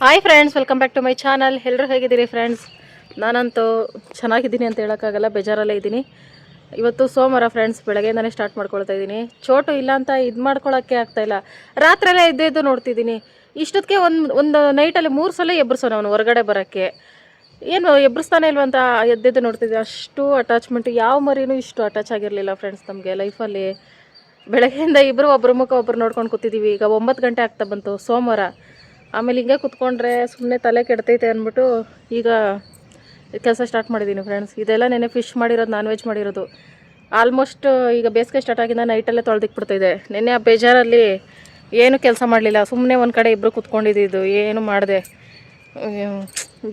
Hi friends, welcome back to my channel. ಎಲ್ಲರೂ ಹೇಗಿದ್ದೀರಿ friends? ನಾನಂತೂ ಚೆನ್ನಾಗಿದ್ದೀನಿ ಅಂತ ಹೇಳೋಕ್ಕಾಗಲ್ಲ, ಬೇಜಾರಲ್ಲೇ ಇದ್ದೀನಿ. ಇವತ್ತು ಸೋಮವಾರ ಫ್ರೆಂಡ್ಸ್, ಬೆಳಗ್ಗೆಯಿಂದನೇ ಸ್ಟಾರ್ಟ್ ಮಾಡ್ಕೊಳ್ತಾ ಇದ್ದೀನಿ. ಚೋಟು ಇಲ್ಲ ಅಂತ ಇದು ಮಾಡ್ಕೊಳ್ಳೋಕ್ಕೆ ಆಗ್ತಾಯಿಲ್ಲ. ರಾತ್ರಿಯೆಲ್ಲ ಎದ್ದು ನೋಡ್ತಿದ್ದೀನಿ. ಇಷ್ಟೊತ್ತಿಗೆ ಒಂದು ನೈಟಲ್ಲಿ 3 ಸಲ ಎಬ್ಬರಿಸೋನು ಅವನು ಹೊರಗಡೆ ಬರೋಕ್ಕೆ. ಏನು ಎಬ್ಬರಿಸ್ತಾನೆ ಇಲ್ವಂತ ಎದ್ದೆದ್ದು ನೋಡ್ತಿದ್ದೆ. ಅಷ್ಟು ಅಟ್ಯಾಚ್ಮೆಂಟು, ಯಾವ ಮರಿನೂ ಇಷ್ಟು ಅಟ್ಯಾಚ್ ಆಗಿರಲಿಲ್ಲ ಫ್ರೆಂಡ್ಸ್ ನಮಗೆ ಲೈಫಲ್ಲಿ. ಬೆಳಗ್ಗೆಯಿಂದ ಇಬ್ಬರು ಒಬ್ಬರು ಮುಖ ಒಬ್ಬರು ನೋಡ್ಕೊಂಡು ಕೂತಿದ್ದೀವಿ. ಈಗ 9 ಗಂಟೆ ಆಗ್ತಾ ಬಂತು ಸೋಮವಾರ. ಆಮೇಲೆ ಹಿಂಗೆ ಕುತ್ಕೊಂಡ್ರೆ ಸುಮ್ಮನೆ ತಲೆ ಕೆಡ್ತೈತೆ ಅಂದ್ಬಿಟ್ಟು ಈಗ ಕೆಲಸ ಸ್ಟಾರ್ಟ್ ಮಾಡಿದ್ದೀನಿ ಫ್ರೆಂಡ್ಸ್. ಇದೆಲ್ಲ ನೆನೆ ಫಿಶ್ ಮಾಡಿರೋದು, ನಾನ್ ವೆಜ್ ಮಾಡಿರೋದು. ಆಲ್ಮೋಸ್ಟ್ ಈಗ ಬೇಸಿಗೆ ಸ್ಟಾರ್ಟ್ ಆಗಿಂದ ನೈಟಲ್ಲೇ ತೊಳೆದಿಕ್ಬಿಡ್ತಾಯಿದೆ. ನೆನ್ನೆ ಆ ಬೇಜಾರಲ್ಲಿ ಏನು ಕೆಲಸ ಮಾಡಲಿಲ್ಲ, ಸುಮ್ಮನೆ ಒಂದು ಕಡೆ ಇಬ್ಬರು ಕುತ್ಕೊಂಡಿದ್ದು, ಏನು ಮಾಡಿದೆ.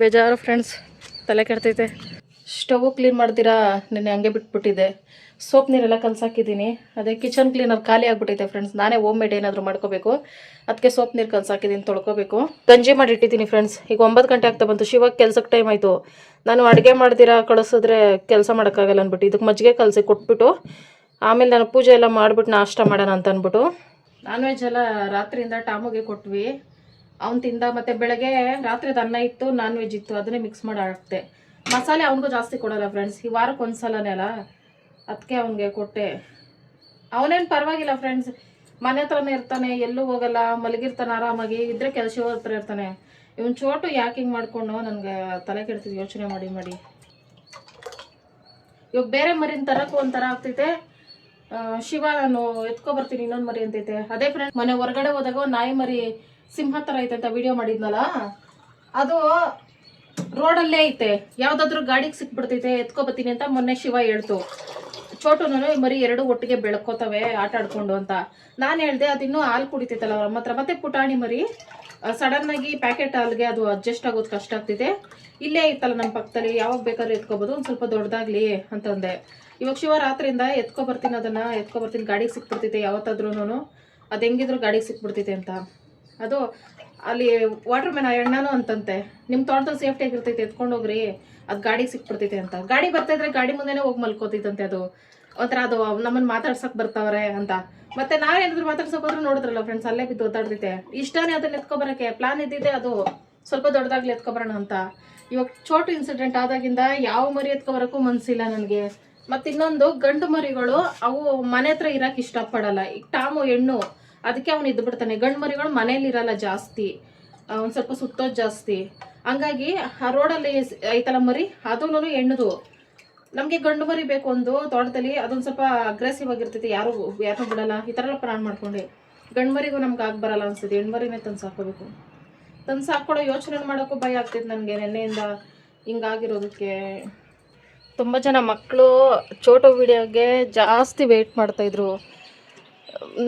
ಬೇಜಾರು ಫ್ರೆಂಡ್ಸ್, ತಲೆ ಕೆಡ್ತೈತೆ. ಸ್ಟವ್ ಕ್ಲೀನ್ ಮಾಡ್ತೀರಾ ನೆನ್ನೆ ಹಂಗೆ ಬಿಟ್ಬಿಟ್ಟಿದ್ದೆ. ಸೋಪ್ ನೀರೆಲ್ಲ ಕಲಸಾಕಿದ್ದೀನಿ. ಅದೇ ಕಿಚನ್ ಕ್ಲೀನರ್ ಖಾಲಿ ಆಗಿಬಿಟ್ಟೈತೆ ಫ್ರೆಂಡ್ಸ್. ನಾನೇ ಹೋಮ್ ಮೇಡ್ ಏನಾದರೂ ಮಾಡ್ಕೋಬೇಕು. ಅದಕ್ಕೆ ಸೋಪ್ ನೀರು ಕಲಸಾಕಿದ್ದೀನಿ, ತೊಳ್ಕೊಬೇಕು. ಗಂಜಿ ಮಾಡಿಟ್ಟಿದ್ದೀನಿ ಫ್ರೆಂಡ್ಸ್. ಈಗ 9 ಗಂಟೆ ಆಗ್ತಾ ಬಂತು. ಶಿವಾಗ ಕೆಲ್ಸಕ್ಕೆ ಟೈಮ್ ಆಯಿತು. ನಾನು ಅಡುಗೆ ಮಾಡ್ದಿರಾ ಕಳಿಸಿದ್ರೆ ಕೆಲಸ ಮಾಡೋಕ್ಕಾಗಲ್ಲ ಅಂದ್ಬಿಟ್ಟು ಇದಕ್ಕೆ ಮಜ್ಜಿಗೆ ಕಲಸಿ ಕೊಟ್ಬಿಟ್ಟು ಆಮೇಲೆ ನಾನು ಪೂಜೆ ಎಲ್ಲ ಮಾಡಿಬಿಟ್ಟು ನಾಷ್ಟ ಮಾಡೋಣ ಅಂತ ಅಂದ್ಬಿಟ್ಟು ನಾನ್ ವೆಜ್ ಎಲ್ಲ ರಾತ್ರಿಯಿಂದ ಟಾಮುಗೆ ಕೊಟ್ವಿ. ಅವ್ನು ತಿಂದ. ಮತ್ತು ಬೆಳಗ್ಗೆ ರಾತ್ರಿದು ಅನ್ನ ಇತ್ತು, ನಾನ್ ವೆಜ್ ಇತ್ತು, ಅದನ್ನೇ ಮಿಕ್ಸ್ ಮಾಡಿ ಹಾಕ್ತೆ. ಮಸಾಲೆ ಅವನಿಗೂ ಜಾಸ್ತಿ ಕೊಡೋಲ್ಲ ಫ್ರೆಂಡ್ಸ್, ಈ ವಾರಕ್ಕೆ ಒಂದು ಸಲನೇ ಅಲ್ಲ, ಅದಕ್ಕೆ ಅವನಿಗೆ ಕೊಟ್ಟೆ. ಅವನೇನು ಪರವಾಗಿಲ್ಲ ಫ್ರೆಂಡ್ಸ್, ಮನೆ ಹತ್ರನೇ ಇರ್ತಾನೆ, ಎಲ್ಲೂ ಹೋಗಲ್ಲ, ಮಲಗಿರ್ತಾನೆ ಆರಾಮಾಗಿ. ಇದ್ರೆ ಕೆಲಸ ಹತ್ರ ಇರ್ತಾನೆ. ಇವನು ಚೋಟು ಯಾಕೆ ಹಿಂಗೆ ಮಾಡ್ಕೊಂಡು ನನಗೆ ತಲೆ ಕೆಡ್ತಿದ್ದು ಯೋಚನೆ ಮಾಡಿ ಮಾಡಿ. ಇವಾಗ ಬೇರೆ ಮರಿನ ತರಕ್ಕೂ ಒಂಥರ ಆಗ್ತೈತೆ. ಶಿವ ನಾನು ಎತ್ಕೊಬರ್ತೀನಿ ಇನ್ನೊಂದು ಮರಿ ಅಂತೈತೆ. ಅದೇ ಫ್ರೆಂಡ್ಸ್, ಮನೆ ಹೊರಗಡೆ ಹೋದಾಗ ನಾಯಿ ಮರಿ ಸಿಂಹ ಥರ ಐತೆ ಅಂತ ವಿಡಿಯೋ ಮಾಡಿದ್ನಲ್ಲ, ಅದು ರೋಡಲ್ಲೇ ಐತೆ. ಯಾವುದಾದ್ರೂ ಗಾಡಿಗೆ ಸಿಕ್ಬಿಡ್ತೈತೆ, ಎತ್ಕೊಬತ್ತೀನಿ ಅಂತ ಮೊನ್ನೆ ಶಿವ ಹೇಳ್ತು. ಚೋಟುನು ಮರಿ ಎರಡು ಒಟ್ಟಿಗೆ ಬೆಳ್ಕೋತವೆ ಆಟ ಆಡ್ಕೊಂಡು ಅಂತ. ನಾನು ಹೇಳ್ದೆ ಅದಿನ್ನೂ ಹಾಲು ಕುಡಿತೈತಲ್ಲ ಅವ್ರ ಅಮ್ಮ ಹತ್ರ. ಮತ್ತೆ ಪುಟಾಣಿ ಮರಿ ಸಡನ್ನಾಗಿ ಪ್ಯಾಕೆಟ್ ಹಾಲ್ಗೆ ಅದು ಅಡ್ಜಸ್ಟ್ ಆಗೋದು ಕಷ್ಟ ಆಗ್ತಿದೆ. ಇಲ್ಲೇ ಐತಲ್ಲ ನಮ್ಮ ಪಕ್ಕದಲ್ಲಿ, ಯಾವಾಗ ಬೇಕಾದ್ರೂ ಎತ್ಕೊಬೋದು, ಒಂದು ಸ್ವಲ್ಪ ದೊಡ್ಡದಾಗ್ಲಿ ಅಂತಂದೆ. ಇವಾಗ ಶಿವ ರಾತ್ರಿಯಿಂದ ಎತ್ಕೊಬರ್ತೀನಿ, ಅದನ್ನು ಎತ್ಕೊಬರ್ತೀನಿ, ಗಾಡಿಗೆ ಸಿಕ್ಬಿಡ್ತೈತೆ ಯಾವತ್ತಾದ್ರೂ. ಅದು ಹೆಂಗಿದ್ರು ಗಾಡಿಗೆ ಸಿಕ್ಬಿಡ್ತೈತೆ ಅಂತ. ಅದು ಅಲ್ಲಿ ವಾಟರ್ ಮ್ಯಾನ್ ಎಣ್ಣನೂ ಅಂತಂತೆ, ನಿಮ್ಮ ತೋಟದಲ್ಲಿ ಸೇಫ್ಟಿ ಆಗಿರ್ತೈತೆ, ಎತ್ಕೊಂಡು ಹೋಗ್ರಿ, ಅದು ಗಾಡಿಗೆ ಸಿಕ್ಬಿಡ್ತೈತೆ ಅಂತ. ಗಾಡಿ ಬರ್ತಾಯಿದ್ರೆ ಗಾಡಿ ಮುಂದೆನೇ ಹೋಗಿ ಮಲ್ಕೋತೈತಂತೆ. ಅದು ಒಂಥರ ಅದು ನಮ್ಮನ್ನು ಮಾತಾಡ್ಸಕ್ಕೆ ಬರ್ತಾವ್ರೆ ಅಂತ. ಮತ್ತೆ ನಾವೇನಾದ್ರು ಮಾತಾಡ್ಸೋಕೆ ಹೋದ್ರೆ ನೋಡಿದ್ರಲ್ಲ ಫ್ರೆಂಡ್ಸ್, ಅಲ್ಲೇ ಬಿದ್ದು ಓದಾಡ್ತೈತೆ. ಇಷ್ಟನೇ ಅದನ್ನ ಎತ್ಕೊಬರೋಕ್ಕೆ ಪ್ಲಾನ್ ಇದ್ದಿದ್ದೆ, ಅದು ಸ್ವಲ್ಪ ದೊಡ್ಡದಾಗ್ಲಿ ಎತ್ಕೊಬರೋಣ ಅಂತ. ಇವಾಗ ಚೋಟು ಇನ್ಸಿಡೆಂಟ್ ಆದಾಗಿಂದ ಯಾವ ಮರಿ ಎತ್ಕೊಬರೋಕ್ಕೂ ಮನಸ್ಸಿಲ್ಲ ನನಗೆ. ಮತ್ತು ಇನ್ನೊಂದು, ಗಂಡು ಮರಿಗಳು ಅವು ಮನೆ ಹತ್ರ ಇರೋಕೆ ಇಷ್ಟಪಡಲ್ಲ. ಈಗ ಟಾಮು ಹೆಣ್ಣು, ಅದಕ್ಕೆ ಅವ್ನು ಇದ್ದು ಬಿಡ್ತಾನೆ. ಗಂಡು ಮರಿಗಳು ಮನೇಲಿ ಇರಲ್ಲ ಜಾಸ್ತಿ, ಒಂದು ಸ್ವಲ್ಪ ಸುತ್ತೋದು ಜಾಸ್ತಿ. ಹಂಗಾಗಿ ಆ ರೋಡಲ್ಲಿ ಐತಲ್ಲ ಮರಿ, ಅದೂ ಹೆಣ್ಣುದು. ನಮಗೆ ಗಂಡು ಮರಿ ಬೇಕು ಒಂದು ತೋಟದಲ್ಲಿ, ಅದೊಂದು ಸ್ವಲ್ಪ ಅಗ್ರೆಸಿವ್ ಆಗಿರ್ತೈತಿ, ಯಾರನ್ನೂ ಬಿಡಲ್ಲ. ಈ ಥರ ಎಲ್ಲ ಪ್ಲಾನ್ ಮಾಡ್ಕೊಂಡು ಗಂಡು ಮರಿಗೂ ನಮ್ಗೆ ಆಗಿ ಬರಲ್ಲ ಅನ್ಸುತ್ತೆ. ಹೆಣ್ಣು ಮರಿನೇ ತಂದು ಸಾಕೋಬೇಕು. ತಂದು ಸಾಕೊಡೋ ಯೋಚನೆ ಮಾಡೋಕ್ಕೂ ಭಯ ಆಗ್ತೈತೆ ನನಗೆ. ನೆನ್ನೆಯಿಂದ ಹಿಂಗಾಗಿರೋದಕ್ಕೆ ತುಂಬ ಜನ ಮಕ್ಕಳು ಚೋಟು ವಿಡಿಯೋಗೆ ಜಾಸ್ತಿ ವೆಯ್ಟ್ ಮಾಡ್ತಾಯಿದ್ರು.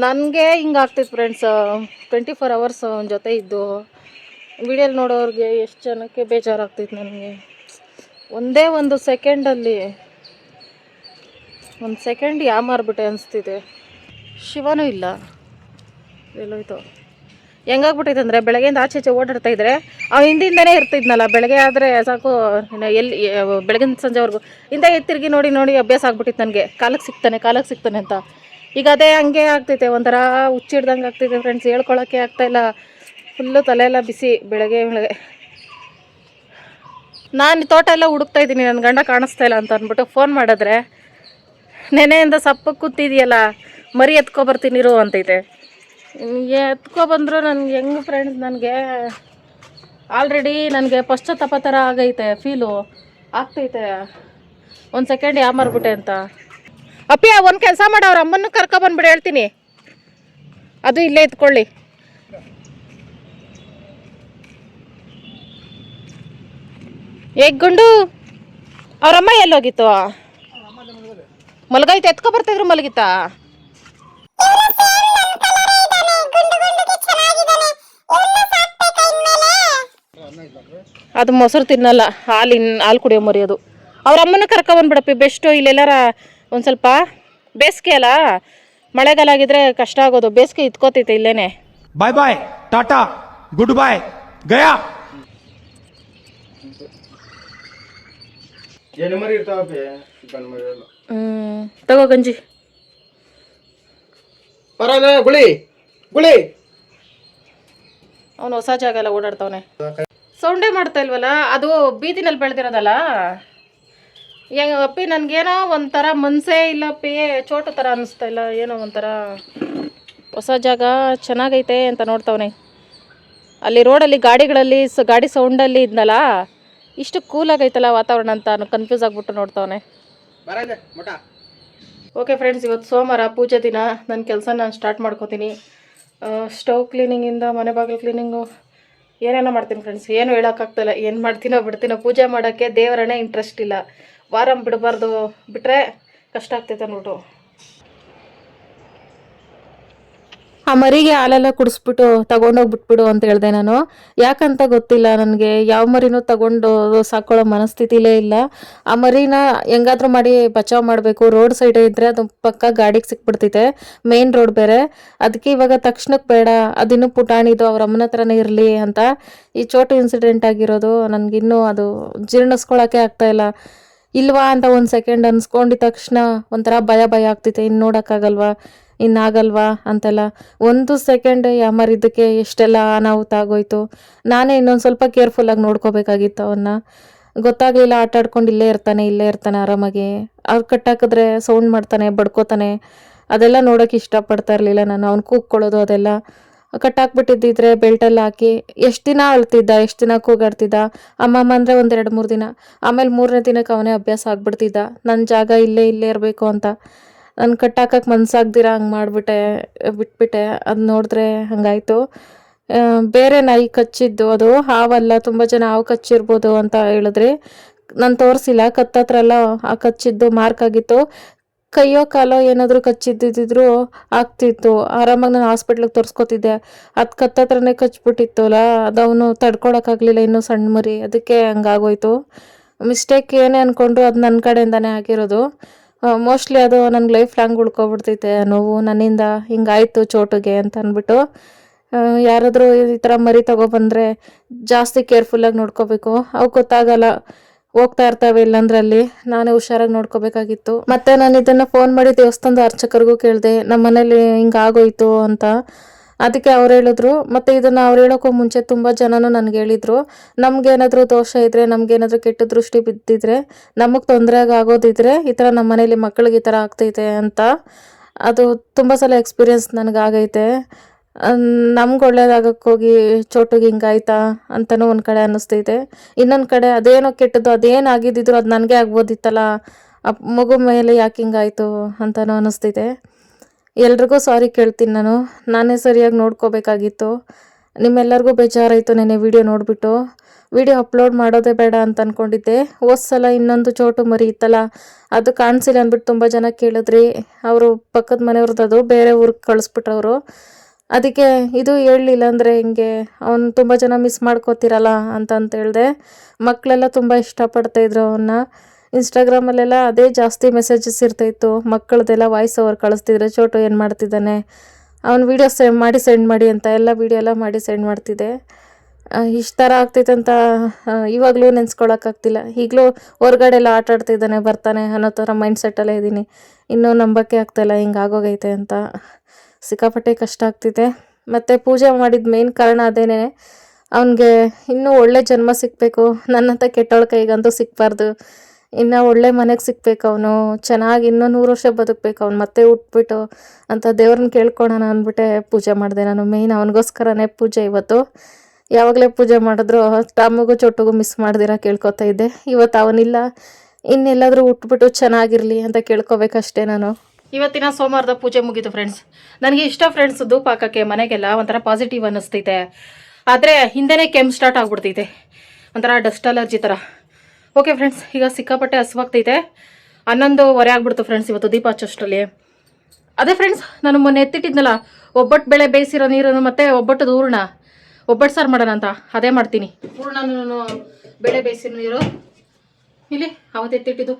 ನನಗೆ ಹಿಂಗಾಗ್ತೈತೆ ಫ್ರೆಂಡ್ಸ್. 24 hours ಅವನ ಜೊತೆ ಇದ್ದು ವಿಡಿಯೋಲಿ ನೋಡೋರಿಗೆ ಎಷ್ಟು ಜನಕ್ಕೆ ಬೇಜಾರಾಗ್ತೈತೆ ನನಗೆ. ಒಂದೇ ಒಂದು ಸೆಕೆಂಡಲ್ಲಿ ಒಂದು ಸೆಕೆಂಡ್ ಮಾರ್ಬಿಟ್ಟೆ ಅನಿಸ್ತಿದೆ. ಶಿವನೂ ಇಲ್ಲ, ಎಲ್ಲೋಯ್ತು. ಹೆಂಗಾಗ್ಬಿಟ್ಟೈತೆ ಅಂದರೆ, ಬೆಳಗ್ಗೆಯಿಂದ ಆಚೆ ಓಡಾಡ್ತಾ ಇದ್ರೆ ಅವ್ನು ಹಿಂದಿಂದನೇ ಇರ್ತಿದ್ನಲ್ಲ. ಬೆಳಗ್ಗೆ ಆದರೆ ಸಾಕು, ಎಲ್ಲಿ ಬೆಳಗಿನ ಸಂಜೆವರೆಗೂ ಹಿಂದೆ ತಿರುಗಿ ನೋಡಿ ನೋಡಿ ಅಭ್ಯಾಸ ಆಗ್ಬಿಟ್ಟಿತ್ತು ನನಗೆ. ಕಾಲಕ್ಕೆ ಸಿಗ್ತಾನೆ ಅಂತ. ಈಗ ಅದೇ ಹಂಗೆ ಆಗ್ತೈತೆ, ಒಂಥರ ಹುಚ್ಚಿಡ್ದಂಗೆ ಆಗ್ತೈತೆ ಫ್ರೆಂಡ್ಸ್. ಹೇಳ್ಕೊಳಕ್ಕೆ ಆಗ್ತಾಯಿಲ್ಲ. ಫುಲ್ಲು ತಲೆಯೆಲ್ಲ ಬಿಸಿ ಬೆಳಗ್ಗೆ. ನಾನು ತೋಟ ಎಲ್ಲ ಹುಡುಕ್ತಾ ಇದ್ದೀನಿ, ನನ್ನ ಗಂಡ ಕಾಣಿಸ್ತಾ ಇಲ್ಲ ಅಂತ ಅಂದ್ಬಿಟ್ಟು ಫೋನ್ ಮಾಡಿದ್ರೆ, ನೆನೆಯಿಂದ ಸಪ್ಪಕ್ಕೆ ಕೂತಿದೆಯಲ್ಲ, ಮರಿ ಎತ್ಕೊಬರ್ತೀನಿರು ಅಂತೈತೆ. ಎತ್ಕೊಬಂದ್ರು ನನಗೆ ಹೆಂಗೆ ಫ್ರೆಂಡ್ಸ್, ನನಗೆ ಆಲ್ರೆಡಿ ನನಗೆ ಪಶ್ಚಾತ್ತಾಪ ಥರ ಆಗೈತೆ, ಫೀಲು ಆಗ್ತೈತೆ. ಒಂದು ಸೆಕೆಂಡ್ ಮಾರ್ಬಿಟ್ಟೆ ಅಂತ. ಅಪ್ಪಿ ಒಂದು ಕೆಲಸ ಮಾಡಿ, ಅವ್ರ ಅಮ್ಮನ್ನು ಕರ್ಕೊಬಂದ್ಬಿಡು, ಹೇಳ್ತೀನಿ, ಅದು ಇಲ್ಲೇ ಎತ್ಕೊಳ್ಳಿ. ಗುಂಡು ಅವ್ರಮ್ಮ ಎಲ್ಲೋಗಿತ್ತು? ಮಲಗೈತೆ, ಎತ್ಕೊ ಬರ್ತಿದ್ರು, ಮಲಗಿತಾ? ಅದು ಮೊಸರು ತಿನ್ನಲ್ಲ, ಹಾಲು ಕುಡಿಯೋ ಮರಿ ಅದು. ಅವ್ರ ಅಮ್ಮನ ಕರ್ಕೊಬಂದ್ಬಿಡಪ್ಪಿ ಬೆಸ್ಟು. ಇಲ್ಲೆಲ್ಲಾರ ಒಂದು ಸ್ವಲ್ಪ ಬೇಸಿಗೆ ಅಲ್ಲ, ಮಳೆಗಾಲ ಆಗಿದ್ರೆ ಕಷ್ಟ ಆಗೋದು. ಬೇಸಿಗೆ ಇತ್ಕೋತೈತೆ ಇಲ್ಲೇನೆ. ಬಾಯ್ ಬಾಯ್, ಟಾಟಾ, ಗುಡ್ ಬಾಯ್, ಗಯಾ. ತಗೋ ಗಂಜಿ. ಪರಲ್ಲ ಗುಳಿ ಗುಳಿ ಅವನು ಹೊಸ ಜಾಗ ಎಲ್ಲ ಓಡಾಡ್ತವನೆ. ಸೌಂಡೇ ಮಾಡ್ತಾ ಇಲ್ವಲ್ಲ, ಅದು ಬೀದಿನಲ್ಲಿ ಬೆಳೆದಿರೋದಲ್ಲ. ಅಪ್ಪಿ ನನಗೇನೋ ಒಂಥರ ಮನಸ್ಸೇ ಇಲ್ಲಪ್ಪಿ, ಚೋಟು ಥರ ಅನ್ನಿಸ್ತಾ ಇಲ್ಲ, ಏನೋ ಒಂಥರ. ಹೊಸ ಜಾಗ ಚೆನ್ನಾಗೈತೆ ಅಂತ ನೋಡ್ತವನೆ. ಅಲ್ಲಿ ರೋಡಲ್ಲಿ ಗಾಡಿಗಳಲ್ಲಿ ಗಾಡಿ ಸೌಂಡಲ್ಲಿ ಇದ್ನಲ್ಲ, ಇಷ್ಟು ಕೂಲಾಗೈತಲ್ಲ ವಾತಾವರಣ ಅಂತ ಕನ್ಫ್ಯೂಸ್ ಆಗಿಬಿಟ್ಟು ನೋಡ್ತವನೆ. ಓಕೆ ಫ್ರೆಂಡ್ಸ್, ಇವತ್ತು ಸೋಮವಾರ ಪೂಜೆ ದಿನ. ನನ್ನ ಕೆಲಸ ನಾನು ಸ್ಟಾರ್ಟ್ ಮಾಡ್ಕೋತೀನಿ. ಸ್ಟವ್ ಕ್ಲೀನಿಂಗಿಂದ ಮನೆ ಬಾಗಿಲು ಕ್ಲೀನಿಂಗು ಏನೇನೋ ಮಾಡ್ತೀನಿ ಫ್ರೆಂಡ್ಸ್. ಏನು ಹೇಳೋಕ್ಕಾಗ್ತಾಯಿಲ್ಲ, ಏನು ಮಾಡ್ತೀನೋ ಬಿಡ್ತೀನೋ. ಪೂಜೆ ಮಾಡೋಕ್ಕೆ ದೇವರನ್ನೇ ಇಂಟ್ರೆಸ್ಟ್ ಇಲ್ಲ. ವಾರ ಬಿಡಬಾರ್ದು, ಬಿಟ್ಟರೆ ಕಷ್ಟ ಆಗ್ತೈತೆ ಅಂದ್ಬಿಟ್ಟು ಆ ಮರಿಗೆ ಹಾಲೆಲ್ಲ ಕುಡಿಸ್ಬಿಟ್ಟು ತಗೊಂಡೋಗಿ ಬಿಟ್ಬಿಡು ಅಂತ ಹೇಳಿದೆ ನಾನು. ಯಾಕಂತ ಗೊತ್ತಿಲ್ಲ ನನಗೆ, ಯಾವ ಮರಿನೂ ತಗೊಂಡು ಸಾಕೊಳ್ಳೋ ಮನಸ್ಥಿತಿಲೇ ಇಲ್ಲ. ಆ ಮರಿನ ಹೆಂಗಾದ್ರೂ ಮಾಡಿ ಬಚಾವ್ ಮಾಡಬೇಕು. ರೋಡ್ ಸೈಡೇ ಇದ್ದರೆ ಅದು ಪಕ್ಕ ಗಾಡಿಗೆ ಸಿಕ್ಬಿಡ್ತೈತೆ, ಮೇನ್ ರೋಡ್ ಬೇರೆ. ಅದಕ್ಕೆ ಇವಾಗ ತಕ್ಷಣಕ್ಕೆ ಬೇಡ, ಅದಿನ್ನೂ ಪುಟಾಣಿದು, ಅವ್ರ ಅಮ್ಮನ ಹತ್ರನೇ ಇರಲಿ ಅಂತ ಈ ಚೋಟು ಇನ್ಸಿಡೆಂಟ್ ಆಗಿರೋದು. ನನಗಿನ್ನೂ ಅದು ಜೀರ್ಣಿಸ್ಕೊಳಕ್ಕೆ ಆಗ್ತಾಯಿಲ್ಲ. ಇಲ್ವಾ ಅಂತ ಒಂದು ಸೆಕೆಂಡ್ ಅನ್ಸ್ಕೊಂಡಿದ ತಕ್ಷಣ ಒಂಥರ ಭಯ ಆಗ್ತೈತೆ. ಇನ್ನು ನೋಡೋಕ್ಕಾಗಲ್ವಾ, ಇನ್ನಾಗಲ್ವಾ ಅಂತೆಲ್ಲ. ಒಂದು ಸೆಕೆಂಡ್ ಯಾಮರಿದ್ದಕ್ಕೆ ಎಷ್ಟೆಲ್ಲ ಅನಾಹುತ ಆಗೋಯ್ತು. ನಾನೇ ಇನ್ನೊಂದು ಸ್ವಲ್ಪ ಕೇರ್ಫುಲ್ಲಾಗಿ ನೋಡ್ಕೋಬೇಕಾಗಿತ್ತು ಅವನ್ನ. ಗೊತ್ತಾಗಲಿಲ್ಲ, ಆಟ ಆಡ್ಕೊಂಡು ಇಲ್ಲೇ ಇರ್ತಾನೆ ಆರಾಮಾಗಿ. ಅವ್ರು ಕಟ್ಟಾಕಿದ್ರೆ ಸೌಂಡ್ ಮಾಡ್ತಾನೆ, ಬಡ್ಕೋತಾನೆ. ಅದೆಲ್ಲ ನೋಡೋಕೆ ಇಷ್ಟಪಡ್ತಾ ಇರಲಿಲ್ಲ ನಾನು. ಅವ್ನು ಕೂಗ್ಕೊಳ್ಳೋದು ಅದೆಲ್ಲ ಕಟ್ಟಾಕ್ಬಿಟ್ಟಿದ್ದಿದ್ರೆ ಬೆಲ್ಟಲ್ಲಿ ಹಾಕಿ ಎಷ್ಟು ದಿನ ಅಳ್ತಿದ್ದ, ಎಷ್ಟು ದಿನ ಕೂಗಾಡ್ತಿದ್ದ. ಅಮ್ಮಮ್ಮ ಅಂದರೆ ಒಂದು 2-3 ದಿನ, ಆಮೇಲೆ 3ನೇ ದಿನಕ್ಕೆ ಅವನೇ ಅಭ್ಯಾಸ ಆಗ್ಬಿಡ್ತಿದ್ದ ನನ್ನ ಜಾಗ ಇಲ್ಲೇ ಇರಬೇಕು ಅಂತ. ನಾನು ಕಟ್ಟಾಕಕ್ಕೆ ಮನ್ಸಾಗ್ದಿರ ಹಂಗೆ ಬಿಟ್ಬಿಟ್ಟೆ. ಅದು ನೋಡಿದ್ರೆ ಹಂಗಾಯಿತು. ಬೇರೆ ನಾಯಿ ಕಚ್ಚಿದ್ದು, ಅದು ಹಾವಲ್ಲ, ತುಂಬ ಜನ ಹಾವು ಕಚ್ಚಿರ್ಬೋದು ಅಂತ ಹೇಳಿದ್ರಿ. ನಾನು ತೋರಿಸಿಲ್ಲ, ಕತ್ತತ್ರ ಎಲ್ಲ ಆ ಕಚ್ಚಿದ್ದು ಮಾರ್ಕ್ ಆಗಿತ್ತು. ಕೈಯೋ ಕಾಲೋ ಏನಾದರೂ ಕಚ್ಚಿದ್ದಿದ್ರು ಆಗ್ತಿತ್ತು, ಆರಾಮಾಗಿ ನಾನು ಹಾಸ್ಪಿಟ್ಲಿಗೆ ತೋರಿಸ್ಕೊತಿದ್ದೆ. ಅದು ಕತ್ತತ್ರನೇ ಕಚ್ಬಿಟ್ಟಿತ್ತಲ್ಲ, ಅದು ಅವನು ತಡ್ಕೊಳಕ್ಕಾಗಲಿಲ್ಲ, ಇನ್ನೂ ಸಣ್ಣ ಮರಿ, ಅದಕ್ಕೆ ಹಂಗಾಗೋಯ್ತು. ಮಿಸ್ಟೇಕ್ ಏನೇ ಅಂದ್ಕೊಂಡ್ರು ಅದು ನನ್ನ ಕಡೆಯಿಂದನೇ ಆಗಿರೋದು. ಮೋಸ್ಟ್ಲಿ ಅದು ನನಗೆ ಲೈಫ್ ಲಾಂಗ್ ಉಳ್ಕೊಬಿಡ್ತೈತೆ ನೋವು, ನನ್ನಿಂದ ಹಿಂಗಾಯ್ತು ಚೋಟುಗೆ ಅಂತ ಅಂದ್ಬಿಟ್ಟು. ಯಾರಾದರೂ ಈ ಥರ ಮರಿ ತೊಗೊಬಂದರೆ ಜಾಸ್ತಿ ಕೇರ್ಫುಲ್ಲಾಗಿ ನೋಡ್ಕೋಬೇಕು. ಅವು ಗೊತ್ತಾಗಲ್ಲ, ಹೋಗ್ತಾ ಇರ್ತವೆ, ಇಲ್ಲಾಂದ್ರೆ ಅಲ್ಲಿ ನಾನೇ ಹುಷಾರಾಗಿ ನೋಡ್ಕೋಬೇಕಾಗಿತ್ತು. ಮತ್ತೆ ನಾನು ಇದನ್ನು ಫೋನ್ ಮಾಡಿ ದೇವಸ್ಥಾನದ ಅರ್ಚಕರಿಗೂ ಕೇಳಿದೆ, ನಮ್ಮ ಮನೇಲಿ ಹಿಂಗಾಗೋಯ್ತು ಅಂತ. ಅದಕ್ಕೆ ಅವ್ರು ಹೇಳಿದ್ರು. ಮತ್ತು ಇದನ್ನು ಅವ್ರು ಹೇಳೋಕ್ಕೂ ಮುಂಚೆ ತುಂಬ ಜನನೂ ನನಗೆ ಹೇಳಿದರು, ನಮಗೇನಾದರೂ ದೋಷ ಇದ್ದರೆ, ನಮಗೇನಾದರೂ ಕೆಟ್ಟ ದೃಷ್ಟಿ ಬಿದ್ದಿದ್ರೆ, ನಮಗೆ ತೊಂದರೆ ಆಗೋದಿದ್ರೆ ಈ ಥರ ನಮ್ಮ ಮನೇಲಿ ಮಕ್ಕಳಿಗೆ ಈ ಥರ ಆಗ್ತೈತೆ ಅಂತ. ಅದು ತುಂಬ ಸಲ ಎಕ್ಸ್ಪೀರಿಯೆನ್ಸ್ ನನಗಾಗೈತೆ. ನಮ್ಗೆ ಒಳ್ಳೇದಾಗಕ್ಕೆ ಹೋಗಿ ಚೋಟಿಗೆ ಹಿಂಗಾಯ್ತಾ ಅಂತಲೂ ಒಂದು ಕಡೆ ಅನ್ನಿಸ್ತೈತೆ. ಇನ್ನೊಂದು ಕಡೆ ಅದೇನೋ ಕೆಟ್ಟದ್ದು, ಅದೇನಾಗಿದ್ದಿದ್ರು ಅದು ನನಗೆ ಆಗ್ಬೋದಿತ್ತಲ್ಲ, ಆ ಮಗು ಮೇಲೆ ಯಾಕೆ ಹಿಂಗಾಯ್ತು ಅಂತಲೂ ಅನ್ನಿಸ್ತೈತೆ. ಎಲ್ರಿಗೂ ಸಾರಿ ಕೇಳ್ತೀನಿ ನಾನು, ನಾನೇ ಸರಿಯಾಗಿ ನೋಡ್ಕೋಬೇಕಾಗಿತ್ತು. ನಿಮ್ಮೆಲ್ಲರಿಗೂ ಬೇಜಾರಾಯಿತು ನೆನ್ನೆ ವೀಡಿಯೋ ನೋಡಿಬಿಟ್ಟು. ವೀಡಿಯೋ ಅಪ್ಲೋಡ್ ಮಾಡೋದೇ ಬೇಡ ಅಂತ ಅಂದ್ಕೊಂಡಿದ್ದೆ. ಸಲ ಇನ್ನೊಂದು ಚೋಟು ಮರಿ ಇತ್ತಲ್ಲ, ಅದು ಕಾಣಿಸಿಲ್ಲ ಅಂದ್ಬಿಟ್ಟು ತುಂಬ ಜನ ಕೇಳಿದ್ರಿ. ಅವರು ಪಕ್ಕದ ಮನೆಯವ್ರದ್ದು, ಅದು ಬೇರೆ ಊರಿಗೆ ಕಳಿಸ್ಬಿಟ್ರವರು. ಅದಕ್ಕೆ ಇದು ಹೇಳಲಿಲ್ಲ ಅಂದರೆ ಹಿಂಗೆ, ಅವ್ನು ತುಂಬ ಜನ ಮಿಸ್ ಮಾಡ್ಕೋತಿರಲ್ಲ ಅಂತ ಹೇಳಿದೆ. ಮಕ್ಕಳೆಲ್ಲ ತುಂಬ ಇಷ್ಟಪಡ್ತಾಯಿದ್ರು ಅವನ್ನ. ಇನ್ಸ್ಟಾಗ್ರಾಮಲ್ಲೆಲ್ಲ ಅದೇ ಜಾಸ್ತಿ ಮೆಸೇಜಸ್ ಇರ್ತಾಯಿತ್ತು, ಮಕ್ಕಳದೆಲ್ಲ ವಾಯ್ಸ್ ಓವರ್ ಕಳಿಸ್ತಿದ್ರೆ, ಚೋಟು ಏನು ಮಾಡ್ತಿದ್ದಾನೆ, ಅವ್ನು ವೀಡಿಯೋ ಸೆಂಡ್ ಮಾಡಿ ಅಂತ ಎಲ್ಲ ವೀಡಿಯೋ ಎಲ್ಲ ಮಾಡಿ ಸೆಂಡ್ ಮಾಡ್ತಿದ್ದೆ. ಇಷ್ಟು ಥರ ಆಗ್ತೈತೆ ಅಂತ ಇವಾಗಲೂ ನೆನೆಸ್ಕೊಳಕ್ಕಾಗ್ತಿಲ್ಲ. ಈಗಲೂ ಹೊರ್ಗಡೆ ಎಲ್ಲ ಆಟ ಆಡ್ತಿದ್ದಾನೆ, ಬರ್ತಾನೆ ಅನ್ನೋ ಥರ ಮೈಂಡ್ ಸೆಟ್ಟಲ್ಲೇ ಇದ್ದೀನಿ. ಇನ್ನೂ ನಂಬಕ್ಕೆ ಆಗ್ತಾಯಿಲ್ಲ ಹಿಂಗಾಗೋಗೈತೆ ಅಂತ. ಸಿಕ್ಕಾಪಟ್ಟೆ ಕಷ್ಟ ಆಗ್ತಿದೆ. ಮತ್ತು ಪೂಜೆ ಮಾಡಿದ ಮೇನ್ ಕಾರಣ ಅದೇನೇ, ಅವನಿಗೆ ಇನ್ನೂ ಒಳ್ಳೆ ಜನ್ಮ ಸಿಗಬೇಕು, ನನ್ನಂಥ ಕೆಟ್ಟವಳ ಕೈಗಂತೂ ಸಿಗಬಾರ್ದು. ಇನ್ನು ಒಳ್ಳೆ ಮನೆಗೆ ಸಿಗ್ಬೇಕು, ಅವನು ಚೆನ್ನಾಗಿ ಇನ್ನೂ 100 ವರ್ಷ ಬದುಕಬೇಕು, ಅವ್ನು ಮತ್ತೆ ಹುಟ್ಬಿಟ್ಟು ಅಂತ ದೇವ್ರನ್ನ ಕೇಳ್ಕೊಳೋಣ ಅಂದ್ಬಿಟ್ಟೆ ಪೂಜೆ ಮಾಡಿದೆ ನಾನು. ಮೇಯ್ನ್ ಅವನಿಗೋಸ್ಕರನೇ ಪೂಜೆ ಇವತ್ತು. ಯಾವಾಗಲೇ ಪೂಜೆ ಮಾಡಿದ್ರು ಟಾಮಿಗೂ ಚೋಟಿಗೂ ಮಿಸ್ ಮಾಡ್ದಿರ ಕೇಳ್ಕೊತಾ ಇದ್ದೆ. ಇವತ್ತು ಅವನಿಲ್ಲ, ಇನ್ನೆಲ್ಲಾದರೂ ಹುಟ್ಬಿಟ್ಟು ಚೆನ್ನಾಗಿರಲಿ ಅಂತ ಕೇಳ್ಕೊಬೇಕಷ್ಟೇ ನಾನು. ಇವತ್ತಿನ ಸೋಮವಾರದ ಪೂಜೆ ಮುಗೀತು ಫ್ರೆಂಡ್ಸ್. ನನಗೆ ಇಷ್ಟ ಫ್ರೆಂಡ್ಸ್ ಧೂಪ ಹಾಕೋಕ್ಕೆ, ಮನೆಗೆಲ್ಲ ಒಂಥರ ಪಾಸಿಟಿವ್ ಅನ್ನಿಸ್ತೈತೆ. ಆದರೆ ಹಿಂದೆನೇ ಕೆಮ್ಮು ಸ್ಟಾರ್ಟ್ ಆಗಿಬಿಡ್ತೈತೆ, ಒಂಥರ ಡಸ್ಟ್ ಅಲರ್ಜಿ ಥರ. ಓಕೆ ಫ್ರೆಂಡ್ಸ್, ಈಗ ಸಿಕ್ಕಾಪಟ್ಟೆ ಹಸುವಾಗ್ತೈತೆ. 11:15 ಆಗ್ಬಿಡ್ತು ಫ್ರೆಂಡ್ಸ್ ಇವತ್ತು ದೀಪ ಹಚ್ಚೋಷ್ಟರಲ್ಲಿ. ಅದೇ ಫ್ರೆಂಡ್ಸ್, ನಾನು ಮೊನ್ನೆ ಎತ್ತಿಟ್ಟಿದ್ನಲ್ಲ ಒಬ್ಬಟ್ಟು ಬೇಳೆ ಬೇಯಿಸಿರೋ ನೀರನ್ನು ಮತ್ತು ಒಬ್ಬಟ್ಟು ಹೂರ್ಣ, ಒಬ್ಬಟ್ಟು ಸಾರು ಮಾಡೋಣ ಅಂತ, ಅದೇ ಮಾಡ್ತೀನಿ. ಹೂರ್ಣನೂ ಬೇಳೆ ಬೇಯಿಸಿರೋ ನೀರು ಇಲ್ಲಿ ಅವತ್ತು ಎತ್ತಿಟ್ಟಿದ್ದು.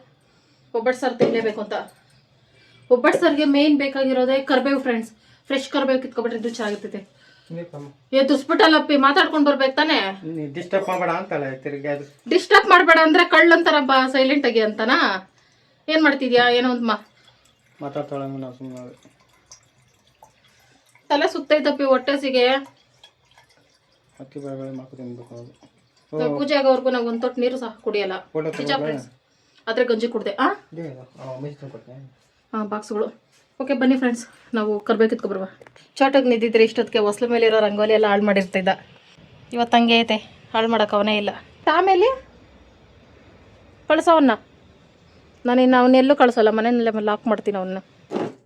ಒಬ್ಬಟ್ಟು ಸಾರು ತಿನ್ನಲೇಬೇಕು ಅಂತ. ಒಬ್ಬಟ್ಟು ಸಾರಿಗೆ ಮೇಯ್ನ್ ಬೇಕಾಗಿರೋದೇ ಕರ್ಬೇವು ಫ್ರೆಂಡ್ಸ್. ಫ್ರೆಶ್ ಕರ್ಬೇವು ಕಿತ್ಕೊಬಿಟ್ರೆ ಇದು ಚೆನ್ನಾಗಿರ್ತೈತೆ. ದುಸ್ಬಿಟ್ಟಲ್ಲಪ್ಪಿ ಮಾತಾಡ್ಕೊಂಡು ಬರ್ಬೇಕು ತಾನೆ. ಡಿಸ್ಟರ್ಬ್ ಮಾಡಬೇಡ ಅಂತಲ್ಲ, ಡಿಸ್ಟರ್ಬ್ ಮಾಡಬೇಡ ಅಂದ್ರೆ ಕಳ್ಳಂತಾರ ಬಾ ಸೈಲೆಂಟ್ ಆಗಿ ಅಂತನಾ. ಏನ್ ಮಾಡ್ತಿದ್ಯಾ? ಏನೋ ಒಂದು ತಲೆ ಸುತ್ತೈತಪ್ಪಿ ಹೊಟ್ಟೆಸಿಗೆ. ಅಕ್ಕಿ ಬೇಳೆ ಮಾಡ್ಕೊ ತಿನ್ಬೇಕು ಅದು. ನಾವು ಪೂಜೆ ಆಗೋವರೆಗೂ ನಾವು ಒಂದು ತೊಟ್ಟು ನೀರು ಸಹ ಕುಡಿಯಲ್ಲ. ನಿಜ ಫ್ರೆಂಡ್ಸ್. ಆದರೆ ಗಂಜಿ ಕುಡ್ದೆ. ಬಾಕ್ಸ್ಗಳು. ಓಕೆ ಬನ್ನಿ ಫ್ರೆಂಡ್ಸ್, ನಾವು ಕರ್ಬೇಕು ಕಿತ್ಕೊಬರುವ. ಚೋಟಾಗಿ ನಿದ್ದಿದ್ರೆ ಇಷ್ಟೊತ್ತಿಗೆ ಹೊಸ್ಲ ಮೇಲೆ ಇರೋ ರಂಗೋಲಿ ಎಲ್ಲ ಹಾಳು ಮಾಡಿರ್ತಿದ್ದ. ಇವತ್ತು ಹಂಗೆ ಐತೆ, ಹಾಳು ಮಾಡೋಕೆ ಅವನೇ ಇಲ್ಲ. ಆಮೇಲೆ ಕಳ್ಸೋವನ್ನ ನಾನು ಇನ್ನು ಅವನ್ನೆಲ್ಲೂ ಕಳಿಸೋಲ್ಲ, ಮನೆಯಲ್ಲೇ ಲಾಕ್ ಮಾಡ್ತೀನಿ ಅವನ್ನ.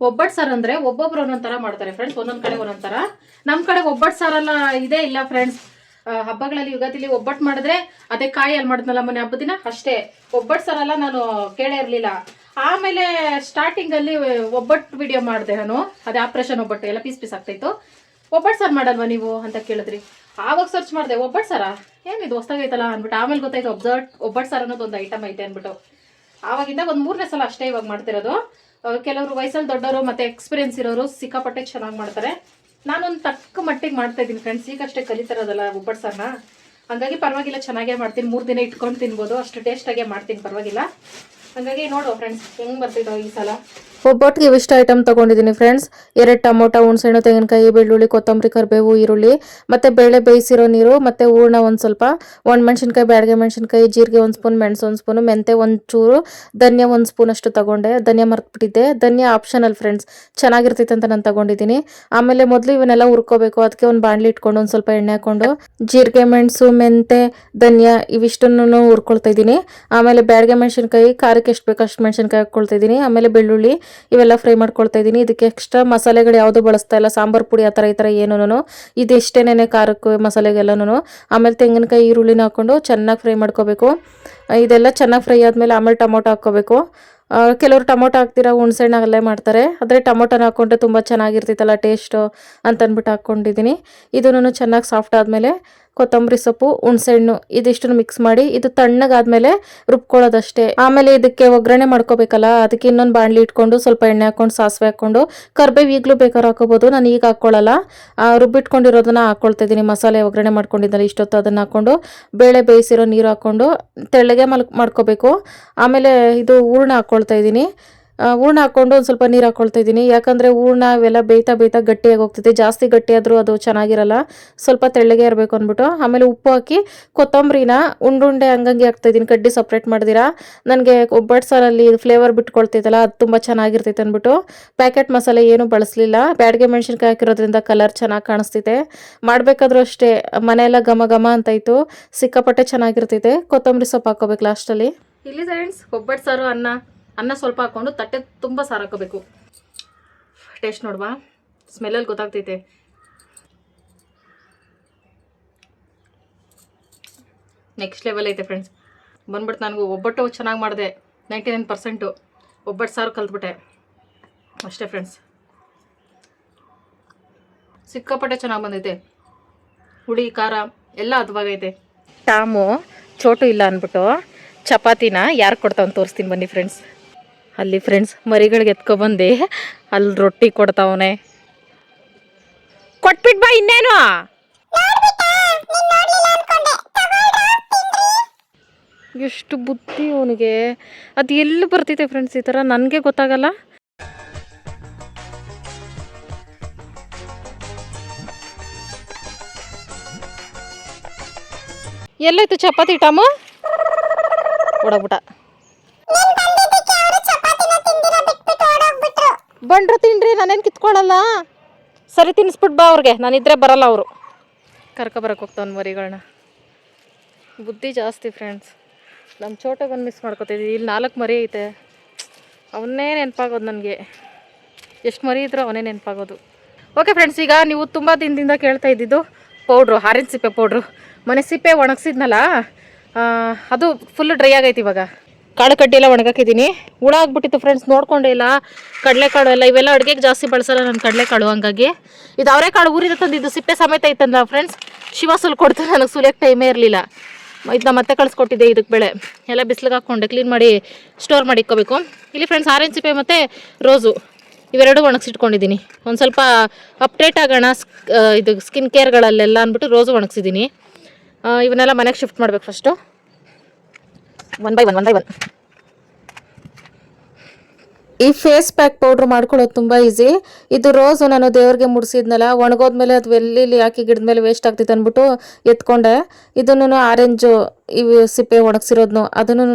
ಒಬ್ಬಟ್ಟು ಸಾರು ಅಂದರೆ ಒಬ್ಬೊಬ್ರು ಒಂದೊಂದು ಥರ ಮಾಡ್ತಾರೆ ಫ್ರೆಂಡ್ಸ್, ಒಂದೊಂದು ಕಡೆ ಒಂದೊಂದು ಥರ. ನಮ್ಮ ಕಡೆ ಒಬ್ಬಟ್ಟು ಸಾರೆಲ್ಲ ಇದೇ ಇಲ್ಲ ಫ್ರೆಂಡ್ಸ್. ಹಬ್ಬಗಳಲ್ಲಿ ಯುಗಾದಿಲಿ ಒಬ್ಬಟ್ಟು ಮಾಡಿದ್ರೆ ಅದೇ ಕಾಯಿ ಅಲ್ಲಿ ಮಾಡಿದ್ನಲ್ಲ ಮೊನ್ನೆ ಹಬ್ಬದ ದಿನ ಅಷ್ಟೇ. ಒಬ್ಬಟ್ಟು ಸಾರೆಲ್ಲ ನಾನು ಕೇಳೇ ಇರಲಿಲ್ಲ. ಆಮೇಲೆ ಸ್ಟಾರ್ಟಿಂಗಲ್ಲಿ ಒಬ್ಬಟ್ಟು ವಿಡಿಯೋ ಮಾಡಿದೆ ನಾನು, ಅದೇ ಆಪ್ರೇಷನ್ ಒಬ್ಬಟ್ಟು ಎಲ್ಲ ಪೀಸ್ ಪೀಸ್ ಆಗ್ತಾಯಿತ್ತು. ಒಬ್ಬಟ್ಟು ಸಾರು ಮಾಡಲ್ವಾ ನೀವು ಅಂತ ಕೇಳಿದ್ರಿ. ಆವಾಗ ಸರ್ಚ್ ಮಾಡಿದೆ, ಒಬ್ಬಟ್ಟು ಸಾರ ಏನಿದು ಹೊಸ್ದಾಗೈತಲ್ಲ ಅಂದ್ಬಿಟ್ಟು. ಆಮೇಲೆ ಗೊತ್ತಾಯ್ತು ಒಬ್ಬಟ್ಟು ಸಾರು ಅನ್ನೋದು ಒಂದು ಐಟಮ್ ಐತೆ ಅಂದ್ಬಿಟ್ಟು. ಆವಾಗಿಂದ ಒಂದು 3ನೇ ಸಲ ಅಷ್ಟೇ ಇವಾಗ ಮಾಡ್ತಿರೋದು. ಕೆಲವರು ವಯಸ್ಸಲ್ಲಿ ದೊಡ್ಡವರು ಮತ್ತು ಎಕ್ಸ್ಪೀರಿಯನ್ಸ್ ಇರೋರು ಸಿಕ್ಕಾಪಟ್ಟೆ ಚೆನ್ನಾಗಿ ಮಾಡ್ತಾರೆ. ನಾನೊಂದು ತಕ್ಕ ಮಟ್ಟಿಗೆ ಮಾಡ್ತಾ ಇದ್ದೀನಿ ಫ್ರೆಂಡ್ಸ್, ಈಗಷ್ಟೇ ಕಲಿತಿರೋದಲ್ಲ ಒಬ್ಬಟ್ಟು ಸಾರನ್ನ. ಹಾಗಾಗಿ ಪರವಾಗಿಲ್ಲ, ಚೆನ್ನಾಗೇ ಮಾಡ್ತೀನಿ. 3 ದಿನ ಇಟ್ಕೊಂಡು ತಿನ್ಬೋದು, ಅಷ್ಟು ಟೇಸ್ಟಾಗೆ ಮಾಡ್ತೀನಿ, ಪರವಾಗಿಲ್ಲ. ಹಾಗಾಗಿ ನೋಡುವ ಫ್ರೆಂಡ್ಸ್ ಹೆಂಗೆ ಬರ್ತಿದ್ದೋ ಈ ಸಲ. ಒಬ್ಬಟ್ಟಿಗೆ ಇವಿಷ್ಟು ಐಟಮ್ ತೊಗೊಂಡಿದ್ದೀನಿ ಫ್ರೆಂಡ್ಸ್. 2 ಟೊಮೊಟೊ, ಹುಣಸೆಹಣ್ಣು, ತೆಂಗಿನಕಾಯಿ, ಬೆಳ್ಳುಳ್ಳಿ, ಕೊತ್ತಂಬರಿ, ಕರಿಬೇವು, ಈರುಳ್ಳಿ, ಮತ್ತು ಬೇಳೆ ಬೇಯಿಸಿರೋ ನೀರು, ಮತ್ತು ಹೂರ್ಣ ಒಂದು ಸ್ವಲ್ಪ, ಒಣಮೆಣ್ಸಿನ್ಕಾಯಿ, ಬ್ಯಾಡಗೆ ಮೆಣಸಿನ್ಕಾಯಿ, ಜೀರಿಗೆ 1 ಸ್ಪೂನ್, ಮೆಣಸು 1 ಸ್ಪೂನು, ಮೆಂತೆ 1 ಚೂರು, ಧನಿಯಾ 1 ಸ್ಪೂನ್ ಅಷ್ಟು ತೊಗೊಂಡೆ. ಧನಿಯಾ ಮರ್ತ್ಬಿಟ್ಟಿದ್ದೆ. ಧನಿಯಾ ಆಪ್ಷನಲ್ ಫ್ರೆಂಡ್ಸ್, ಚೆನ್ನಾಗಿರ್ತೈತೆ ಅಂತ ನಾನು ತೊಗೊಂಡಿದ್ದೀನಿ. ಆಮೇಲೆ ಮೊದಲು ಇವನ್ನೆಲ್ಲ ಹುರ್ಕೋಬೇಕು. ಅದಕ್ಕೆ ಒಂದು ಬಾಣಲಿ ಇಟ್ಕೊಂಡು ಒಂದು ಸ್ವಲ್ಪ ಎಣ್ಣೆ ಹಾಕ್ಕೊಂಡು ಜೀರಿಗೆ, ಮೆಣಸು, ಮೆಂತೆ, ಧನಿಯಾ ಇವಿಷ್ಟನ್ನು ಹುರ್ಕೊಳ್ತಾ ಇದ್ದೀನಿ. ಆಮೇಲೆ ಬ್ಯಾಡಗೆ ಮೆಣಸಿನ್ಕಾಯಿ, ಖಾರಕ್ಕೆ ಎಷ್ಟು ಬೇಕು ಅಷ್ಟು ಮೆಣಸಿನ್ಕಾಯಿ ಹಾಕ್ಕೊಳ್ತಾ ಇದ್ದೀನಿ. ಆಮೇಲೆ ಬೆಳ್ಳುಳ್ಳಿ ಇವೆಲ್ಲ ಫ್ರೈ ಮಾಡ್ಕೊಳ್ತಾ ಇದ್ದೀನಿ. ಇದಕ್ಕೆ ಎಕ್ಸ್ಟ್ರಾ ಮಸಾಲೆಗಳು ಯಾವುದು ಬಳಸ್ತಾ ಇಲ್ಲ, ಸಾಂಬಾರು ಪುಡಿ ಆ ಥರ ಏನೂ. ಇದಿಷ್ಟೇನೆ ಖಾರಕ್ಕೆ ಮಸಾಲೆಗೆಲ್ಲನೂ. ಆಮೇಲೆ ತೆಂಗಿನಕಾಯಿ, ಈರುಳ್ಳಿನ ಹಾಕ್ಕೊಂಡು ಚೆನ್ನಾಗಿ ಫ್ರೈ ಮಾಡ್ಕೋಬೇಕು. ಇದೆಲ್ಲ ಚೆನ್ನಾಗಿ ಫ್ರೈ ಆದಮೇಲೆ ಆಮೇಲೆ ಟೊಮೊಟೊ ಹಾಕ್ಕೋಬೇಕು. ಕೆಲವರು ಟೊಮೊಟೊ ಹಾಕ್ತೀರಾ ಹುಣಸೆಹಣ್ಣಲ್ಲೇ ಮಾಡ್ತಾರೆ, ಆದರೆ ಟೊಮೊಟೊನ ಹಾಕ್ಕೊಂಡ್ರೆ ತುಂಬ ಚೆನ್ನಾಗಿರ್ತೈತಲ್ಲ ಟೇಸ್ಟು ಅಂತಂದ್ಬಿಟ್ಟು ಹಾಕ್ಕೊಂಡಿದ್ದೀನಿ. ಇದನ್ನು ಚೆನ್ನಾಗಿ ಸಾಫ್ಟ್ ಆದಮೇಲೆ ಕೊತ್ತಂಬರಿ ಸೊಪ್ಪು, ಹುಣಸೆಹಣ್ಣು ಇದಿಷ್ಟನ್ನು ಮಿಕ್ಸ್ ಮಾಡಿ ಇದು ತಣ್ಣಗಾದ್ಮೇಲೆ ರುಬ್ಕೊಳ್ಳೋದಷ್ಟೇ. ಆಮೇಲೆ ಇದಕ್ಕೆ ಒಗ್ಗರಣೆ ಮಾಡ್ಕೋಬೇಕಲ್ಲ, ಅದಕ್ಕೆ ಇನ್ನೊಂದು ಬಾಣಲಿ ಇಟ್ಕೊಂಡು ಸ್ವಲ್ಪ ಎಣ್ಣೆ ಹಾಕ್ಕೊಂಡು ಸಾಸಿವೆ ಹಾಕ್ಕೊಂಡು ಕರ್ಬೇವು ಈಗಲೂ ಬೇಕಾದ್ರೆ ಹಾಕೋಬೋದು. ನಾನು ಈಗ ಹಾಕ್ಕೊಳ್ಳಲ್ಲ, ರುಬ್ಬಿಟ್ಕೊಂಡಿರೋದನ್ನ ಹಾಕ್ಕೊಳ್ತಾ ಇದ್ದೀನಿ. ಮಸಾಲೆ ಒಗ್ಗರಣೆ ಮಾಡ್ಕೊಂಡಿದ್ದಲ್ಲ ಇಷ್ಟೊತ್ತು ಅದನ್ನು ಹಾಕ್ಕೊಂಡು ಬೇಳೆ ಬೇಯಿಸಿರೋ ನೀರು ಹಾಕ್ಕೊಂಡು ತೆಳ್ಳಗೆ ಮಾಡ್ಕೋಬೇಕು. ಆಮೇಲೆ ಇದು ಹೂರ್ಣ ಹಾಕ್ಕೊಳ್ತಾ ಇದ್ದೀನಿ. ಹೂರ್ಣ ಹಾಕ್ಕೊಂಡು ಒಂದು ಸ್ವಲ್ಪ ನೀರು ಹಾಕ್ಕೊಳ್ತಾ ಇದ್ದೀನಿ. ಯಾಕಂದರೆ ಹೂರ್ಣ ಇವೆಲ್ಲ ಬೇಯ್ತಾ ಗಟ್ಟಿಯಾಗಿ ಹೋಗ್ತೈತೆ. ಜಾಸ್ತಿ ಗಟ್ಟಿಯಾದರೂ ಅದು ಚೆನ್ನಾಗಿರಲ್ಲ, ಸ್ವಲ್ಪ ತೆಳ್ಳಗೆ ಇರಬೇಕು ಅಂದ್ಬಿಟ್ಟು. ಆಮೇಲೆ ಉಪ್ಪು ಹಾಕಿ ಕೊತ್ತಂಬರಿನ ಉಂಡುಂಡೆ ಹಂಗಂಗೆ ಹಾಕ್ತಾಯಿದ್ದೀನಿ, ಕಡ್ಡಿ ಸಪ್ರೇಟ್ ಮಾಡ್ದಿರಾ. ನನಗೆ ಒಬ್ಬಟ್ಟು ಸಾರಲ್ಲಿ ಫ್ಲೇವರ್ ಬಿಟ್ಕೊಳ್ತೈತಲ್ಲ ಅದು ತುಂಬ ಚೆನ್ನಾಗಿರ್ತೈತೆ ಅಂದ್ಬಿಟ್ಟು ಪ್ಯಾಕೆಟ್ ಮಸಾಲೆ ಏನೂ ಬಳಸಲಿಲ್ಲ. ಬ್ಯಾಡಗೆ ಮೆಣಸಿನ್ಕಾಯಿ ಹಾಕಿರೋದ್ರಿಂದ ಕಲರ್ ಚೆನ್ನಾಗಿ ಕಾಣಿಸ್ತೈತೆ. ಮಾಡಬೇಕಾದ್ರೂ ಅಷ್ಟೇ ಮನೆಯೆಲ್ಲ ಘಮ ಘಮ ಅಂತಾಯಿತು, ಸಿಕ್ಕಾಪಟ್ಟೆ ಚೆನ್ನಾಗಿರ್ತೈತೆ. ಕೊತ್ತಂಬರಿ ಸೊಪ್ಪು ಹಾಕ್ಕೋಬೇಕು ಲಾಸ್ಟಲ್ಲಿ. ಇಲ್ಲಿ ಫ್ರೆಂಡ್ಸ್ ಒಬ್ಬಟ್ಟು ಸಾರು ಅನ್ನ ಸ್ವಲ್ಪ ಹಾಕ್ಕೊಂಡು ತಟ್ಟೆ ತುಂಬ ಸಾರು ಹಾಕೋಬೇಕು. ಟೇಸ್ಟ್ ನೋಡುವ, ಸ್ಮೆಲ್ಲಲ್ಲಿ ಗೊತ್ತಾಗ್ತೈತೆ. ನೆಕ್ಸ್ಟ್ ಲೆವೆಲ್ ಐತೆ ಫ್ರೆಂಡ್ಸ್. ಬಂದ್ಬಿಟ್ಟು ನನಗೂ ಒಬ್ಬಟ್ಟು ಚೆನ್ನಾಗಿ ಮಾಡಿದೆ, 99% ಒಬ್ಬಟ್ಟು ಸಾರು ಕಲ್ತ್ಬಿಟ್ಟೆ ಅಷ್ಟೇ ಫ್ರೆಂಡ್ಸ್. ಸಿಕ್ಕಾಪಟ್ಟೆ ಚೆನ್ನಾಗಿ ಬಂದೈತೆ, ಹುಳಿ ಖಾರ ಎಲ್ಲ ಹದವಾಗೈತೆ. ಟಾಮು ಚೋಟು ಇಲ್ಲ ಅಂದ್ಬಿಟ್ಟು ಚಪಾತಿನ ಯಾರು ಕೊಡ್ತಾವನ್ ತೋರಿಸ್ತೀನಿ ಬನ್ನಿ ಫ್ರೆಂಡ್ಸ್. ಅಲ್ಲಿ ಫ್ರೆಂಡ್ಸ್ ಮರಿಗಳಿಗೆ ಎತ್ಕೊಬಂದು ಅಲ್ಲಿ ರೊಟ್ಟಿ ಕೊಡ್ತಾವನೆ. ಕೊಟ್ಬಿಟ್ ಬಾ, ಇನ್ನೇನು ಎಷ್ಟು ಬುದ್ಧಿ ಅವನಿಗೆ. ಅದು ಎಲ್ಲಿ ಬರ್ತೈತೆ ಫ್ರೆಂಡ್ಸ್ ಈ ಥರ, ನನಗೆ ಗೊತ್ತಾಗಲ್ಲ. ಎಲ್ಲಾಯ್ತು ಚಪಾತಿ ಟಾಮು? ಓಡೋಗ್ಬಿಟ್ಟ. ಬಂಡ್ರು ತಿನ್ರಿ, ನಾನೇನು ಕಿತ್ಕೊಳ್ಳಲ್ಲ. ಸರಿ ತಿನ್ನಿಸ್ಬಿಟ್ಟು ಬಾ ಅವ್ರಿಗೆ, ನಾನಿದ್ರೆ ಬರಲ್ಲ ಅವರು. ಕರ್ಕೊಬರಕ್ಕೆ ಹೋಗ್ತಾವನು ಮರಿಗಳನ್ನ. ಬುದ್ಧಿ ಜಾಸ್ತಿ ಫ್ರೆಂಡ್ಸ್. ನಮ್ಮ ಚೋಟಗನ್ನು ಮಿಸ್ ಮಾಡ್ಕೊತಿದ್ವಿ. ಇಲ್ಲಿ 4 ಮರಿ ಐತೆ, ಅವನ್ನೇ ನೆನಪಾಗೋದು ನನಗೆ. ಎಷ್ಟು ಮರಿ ಇದ್ರೂ ಅವನೇ ನೆನಪಾಗೋದು. ಓಕೆ ಫ್ರೆಂಡ್ಸ್, ಈಗ ನೀವು ತುಂಬ ದಿನದಿಂದ ಕೇಳ್ತಾ ಇದ್ದಿದ್ದು ಪೌಡ್ರು, ಆರೆಂಜ್ ಸಿಪ್ಪೆ ಪೌಡ್ರು. ಮನೆ ಸಿಪ್ಪೆ ಒಣಗಿಸಿದ್ನಲ್ಲ, ಅದು ಫುಲ್ಲು ಡ್ರೈ ಆಗೈತಿ. ಇವಾಗ ಕಾಳು ಕಡ್ಡಿ ಎಲ್ಲ ಒಣಗಾಕಿದ್ದೀನಿ. ಹುಳ ಆಗ್ಬಿಟ್ಟಿತ್ತು ಫ್ರೆಂಡ್ಸ್, ನೋಡ್ಕೊಂಡೇ ಇಲ್ಲ. ಕಡಲೆಕಾಳು ಎಲ್ಲ ಇವೆಲ್ಲ ಅಡುಗೆಗೆ ಜಾಸ್ತಿ ಬಳಸಲ್ಲ ನಾನು ಕಡಲೆಕಾಳು. ಹಂಗಾಗಿ ಇದು ಅವರೆಕಾಳು ಊರಿಂದ ತಂದಿದ್ದು ಸಿಪ್ಪೆ ಸಮೇತ ಐತಂದ ಫ್ರೆಂಡ್ಸ್. ಶಿವ ಸುಲ್ ಕೊಡ್ತಾರೆ, ನನಗೆ ಸುಲಿಯೋಕ್ಕೆ ಟೈಮೇ ಇರಲಿಲ್ಲ. ಇದನ್ನ ಮತ್ತೆ ಕಳಿಸ್ಕೊಟ್ಟಿದ್ದೆ. ಇದಕ್ಕೆ ಬೆಳೆ ಎಲ್ಲ ಬಿಸಿಲಿಗೆ ಹಾಕ್ಕೊಂಡೆ ಕ್ಲೀನ್ ಮಾಡಿ ಸ್ಟೋರ್ ಮಾಡಿ ಇಕ್ಕೋಬೇಕು. ಇಲ್ಲಿ ಫ್ರೆಂಡ್ಸ್ ಆರೆಂಜ್ ಸಿಪ್ಪೆ ಮತ್ತು ರೋಸು ಇವೆರಡು ಒಣಗಿಸಿಟ್ಕೊಂಡಿದ್ದೀನಿ. ಒಂದು ಸ್ವಲ್ಪ ಅಪ್ಡೇಟ್ ಆಗೋಣ ಇದು ಸ್ಕಿನ್ ಕೇರ್ಗಳಲ್ಲೆಲ್ಲ ಅಂದ್ಬಿಟ್ಟು ರೋಸು ಒಣಗಿಸಿದ್ದೀನಿ. ಇವನ್ನೆಲ್ಲ ಮನೆಗೆ ಶಿಫ್ಟ್ ಮಾಡಬೇಕು ಫಸ್ಟು, 1 by 1. ಈ ಫೇಸ್ ಪ್ಯಾಕ್ ಪೌಡ್ರ್ ಮಾಡ್ಕೊಳ್ಳೋದು ತುಂಬ ಈಸಿ. ಇದು ರೋಸು ನಾನು ದೇವ್ರಿಗೆ ಮುಡಿಸಿದ್ನಲ್ಲ, ಒಣಗೋದ್ಮೇಲೆ ಅದು ಎಲ್ಲಿ ಹಾಕಿ ಗಿಡದ ಮೇಲೆ ವೇಸ್ಟ್ ಆಗ್ತಿತ್ತು ಅಂದ್ಬಿಟ್ಟು ಎತ್ಕೊಂಡೆ. ಇದನ್ನು ಆರೆಂಜು ಇವು ಸಿಪ್ಪೆ ಒಣಗಿಸಿರೋದ್ನು ಅದನ್ನು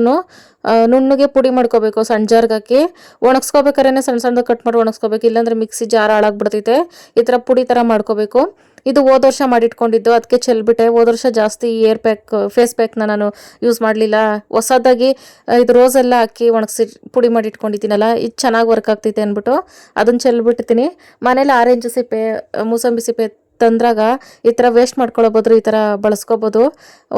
ನುಣ್ಣಗೆ ಪುಡಿ ಮಾಡ್ಕೋಬೇಕು. ಸಣ್ಣ ಜಾರ್ಗೆ ಹಾಕಿ ಒಣಗಿಸ್ಕೋಬೇಕಾದ್ರೆ ಸಣ್ಣ ಸಣ್ಣದಾಗಿ ಕಟ್ ಮಾಡಿ ಒಣಗಿಸ್ಕೋಬೇಕು, ಇಲ್ಲಾಂದ್ರೆ ಮಿಕ್ಸಿ ಜಾರ್ ಹಾಳಾಗ್ಬಿಡ್ತೈತೆ. ಈ ಥರ ಪುಡಿ ಥರ ಮಾಡ್ಕೋಬೇಕು. ಇದು ಹೋದ ವರ್ಷ ಮಾಡಿಟ್ಕೊಂಡಿದ್ದು, ಅದಕ್ಕೆ ಚೆಲ್ಬಿಟ್ಟೆ. ಹೋದ ವರ್ಷ ಜಾಸ್ತಿ ಫೇಸ್ ಪ್ಯಾಕ್ನ ನಾನು ಯೂಸ್ ಮಾಡಲಿಲ್ಲ. ಹೊಸದಾಗಿ ಇದು ರೋಸೆಲ್ಲ ಹಾಕಿ ಒಣಗಿಸಿ ಪುಡಿ ಮಾಡಿ ಇಟ್ಕೊಂಡಿದ್ದೀನಲ್ಲ, ಇದು ಚೆನ್ನಾಗಿ ವರ್ಕ್ ಆಗ್ತೈತೆ ಅಂದ್ಬಿಟ್ಟು ಅದನ್ನು ಚೆಲ್ಬಿಟ್ಟಿದ್ದೀನಿ. ಮನೇಲಿ ಆರೆಂಜ್ ಸಿಪ್ಪೆ, ಮೂಸಂಬಿ ಸಿಪ್ಪೆ ತಂದ್ರಾಗ ಈ ಥರ ವೇಸ್ಟ್ ಮಾಡ್ಕೊಳ್ಳೋಬೋದು, ಈ ಥರ ಬಳಸ್ಕೋಬೋದು.